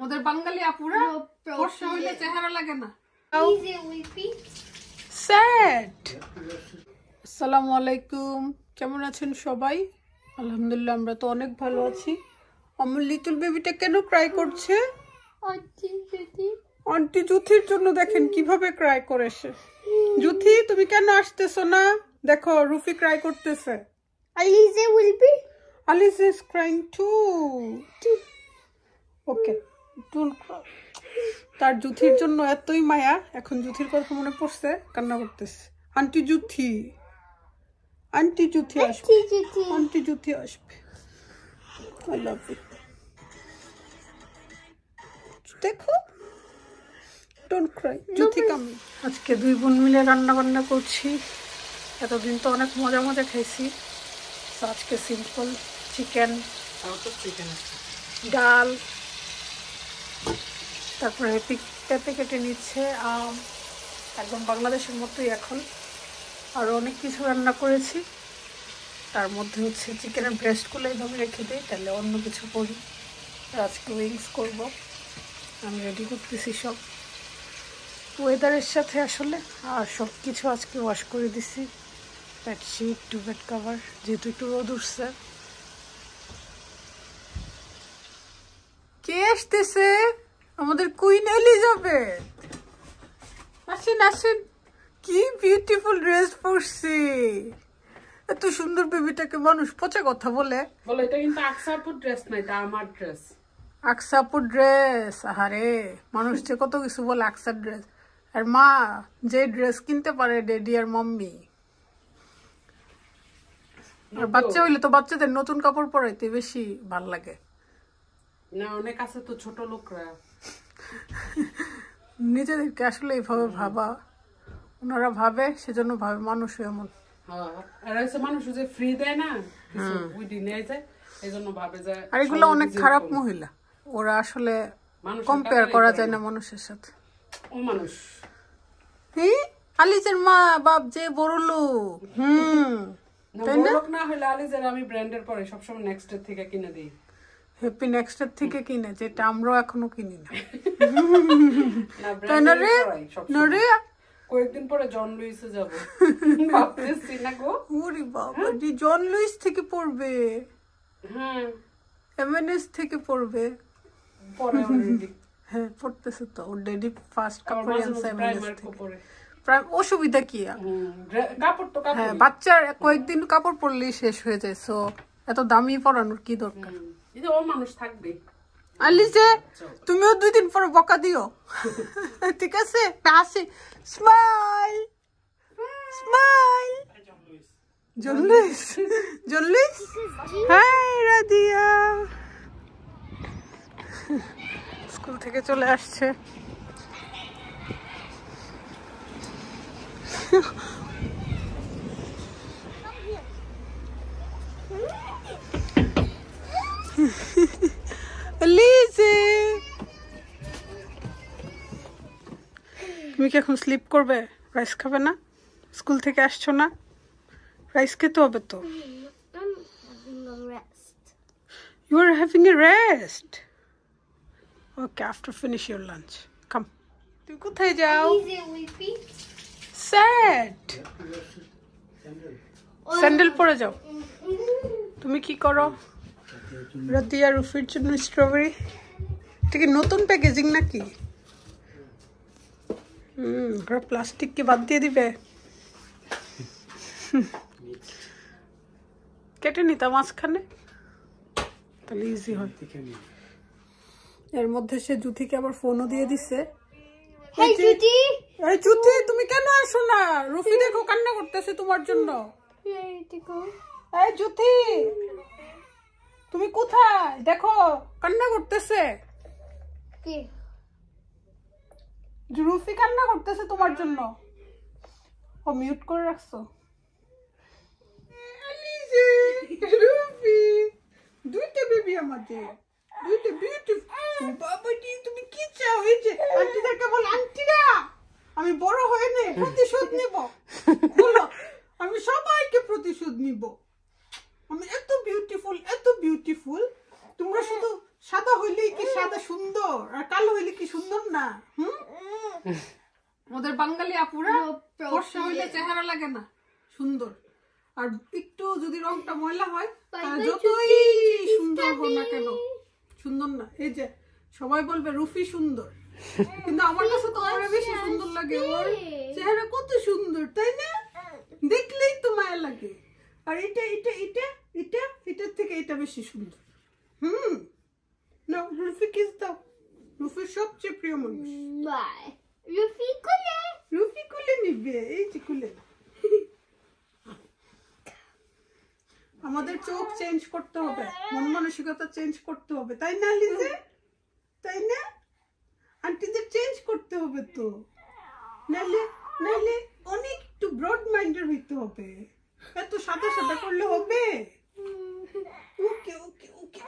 ওদের বাঙালি আপুরা ফর্সা হইলে চেহারা লাগে না। স্যাড। আসসালামু আলাইকুম, কেমন আছেন সবাই? আলহামদুলিল্লাহ আমরা তো অনেক ভালো আছি। আমার লিটল বেবিটা কেন ক্রাই করছে? আন্টি জুথির জন্য দেখেন কিভাবে ক্রাই করেছে। জুথি তুমি কেন আসতেছো না? দেখো রুফি ক্রাই করতেছে। Alize will be. Alize is crying too. Okay, don't cry. তার জুথির জন্য এতই মায়া, এখন জুথির কথা মনে পড়ছে, কান্না করতেছে। আন্টি জুথি আসবে, আন্টি জুথি আসবে। I love you. দেখো, don't cry. জুথি কামি। আজকে দুই বোন মিলে রান্না বান্না করছি। এতদিন তো অনেক মজা খাইছি। আজকে সিম্পল চিকেন, ডাল, তারপরে পেঁপে কেটে নিচ্ছে, আম, একদম বাংলাদেশের মতোই। এখন আরও অনেক কিছু রান্না করেছি, তার মধ্যে হচ্ছে চিকেনের ব্রেস্টগুলো এইভাবে রেখে দিই, তাহলে অন্য কিছু করি। আজকে উইংস করব, আমি রেডি করতেছি সব ওয়েদারের সাথে আসলে। আর সব কিছু আজকে ওয়াশ করে দিছি, বেডশিট টু বেড কভার, যেহেতু একটু রোদ উঠছে। কে আসতেছে? আমাদের কুইন এলিজাবেথ। আসেন, কি বিউটিফুল ড্রেস পরছি। এত সুন্দর বেবিটাকে মানুষ পচা কথা বলে। এটা কিন্তু আকসাপুর ড্রেস না, এটা আমার ড্রেস। আকসাপুর ড্রেস? আরে মানুষ যে কত কিছু বলে আকসার ড্রেস। আর মা যে ড্রেস কিনতে পারে ড্যাডি আর মাম্মি। আর বাচ্চা হইলে তো বাচ্চাদের নতুন কাপড় পরাইতে বেশি ভাল লাগে না? অনেক আছে তো ছোট লোকরা, নিজেদেরকে আসলে এইভাবে ভাবা, ওনারা ভাবে, সেজন্য ভাবে মানুষ এমন। মানুষ যে ফ্রি দেয় না, ওই দিনে যায়, এইজন্য ভাবে যায়। আর এগুলো অনেক খারাপ মহিলা, ওরা আসলে কম্পেয়ার করা যায় না মানুষের সাথে। ও মানুষ আলিজের মা বাপ যে বড় লোক, না হলে আলিজের আমি ব্র্যান্ডের পরে সবসময় নেক্সটের থেকে কিনে দিই। হ্যাপি নেক্সটের থেকে কিনে, যেটা আমরাও এখনো কিনি না। কয়েকদিন পরে জন লুইসে যাব ভাবতেছি না গো। ওরে বাবা, জন লুইস থেকে পড়বে? হ্যাঁ, এমএনএস থেকে পড়বে। পরে অলরেডি হ্যাঁ পড়তেছে তো, ওর ড্যাডি ফার্স্ট কাপড় আনছে এমএনএস থেকে। পরে অসুবিধা কি? কাপড় তো কাপড়, হ্যাঁ বাচ্চার কয়েকদিন কাপড় পরলেই শেষ হয়ে যায়, সো এত দামি পরানোর কি দরকার? ও মানুষ থাকবে। আলিজে তুমিও 2 দিন পরে বকা দিও, ঠিক আছে? হাসি, smile smile. John Lewis, high Radia school থেকে চলে আসছে। তুমি কি এখন স্লিপ করবে? রাইস খাবে না? স্কুল থেকে আসছো না, রাইস খেতে হবে তো। You are having a rest. Okay, after finish your lunch. Come. তুমি কোথায় যাও? Sad. স্যান্ডেল পরে যাও। তুমি কি করো? রাদিয়া রুফির জন্য স্ট্রবেরি। এটা কি নতুন প্যাকেজিং নাকি? প্লাস্টিক কি বাদ দিয়ে দিবে? কেটে নিতাম মাঝখানে, তাহলে ইজি হয়। এর মধ্যে সে জুথিকে আবার ফোনও দিয়ে দিছে। এই জুথি তুমি কেন আসো না? রুফি দেখো কান্না করতেছে তোমার জন্য। এই জুথি তুমি কোথায়? দেখো কান্না করতেছে, রুফি কান্না করতেছে তোমার জন্য। ও মিউট করে রাখছো। রুফি, দুইটা বেবি আমাদের, দুইটা বিউটিফুল। বাবাজি তুমি কি চাও? এই যে আন্টিদেরকে বল, আন্টিরা আমি বড় হয়ে নে প্রতিশোধ নিব। বলো, আমি সবাইকে প্রতিশোধ নিব। আমি এত বিউটিফুল, এত বিউটিফুল, তোমরা শুধু সাদা হইলে কি সাদা সুন্দর আর কালো হইলে কি সুন্দর না? ওদের বাঙালি আপুরা ফর্সা হইলে চেহারা লাগে না সুন্দর, আর একটু যদি রংটা ময়লা হয় যতই সুন্দর হোক না কেন সুন্দর না। এই যে সবাই বলবে রুফি সুন্দর, কিন্তু আমার কাছে তো আরো বেশি সুন্দর লাগে। ওর চেহারা কত সুন্দর তাই না? দেখলেই তো মায়া লাগে। আর এটা এটা এটা এটা এটার থেকে এটা বেশি সুন্দর। না রুফি কিস দাও, রুফির সবচেয়ে প্রিয় মানুষ। Bye. Rufi Kule. রুফি কুলে নিবে, এই যে কুলে। আমাদের চোখ চেঞ্জ করতে হবে, মন মানসিকতা চেঞ্জ করতে হবে, তাই না লিজে? তাই না? আন্টিদের চেঞ্জ করতে হবে তো, নাহলে নাহলে অনেক একটু ব্রড মাইন্ডের হইতে হবে। এত সাদা সাদা করলে হবে? ওকে ওকে ওকে।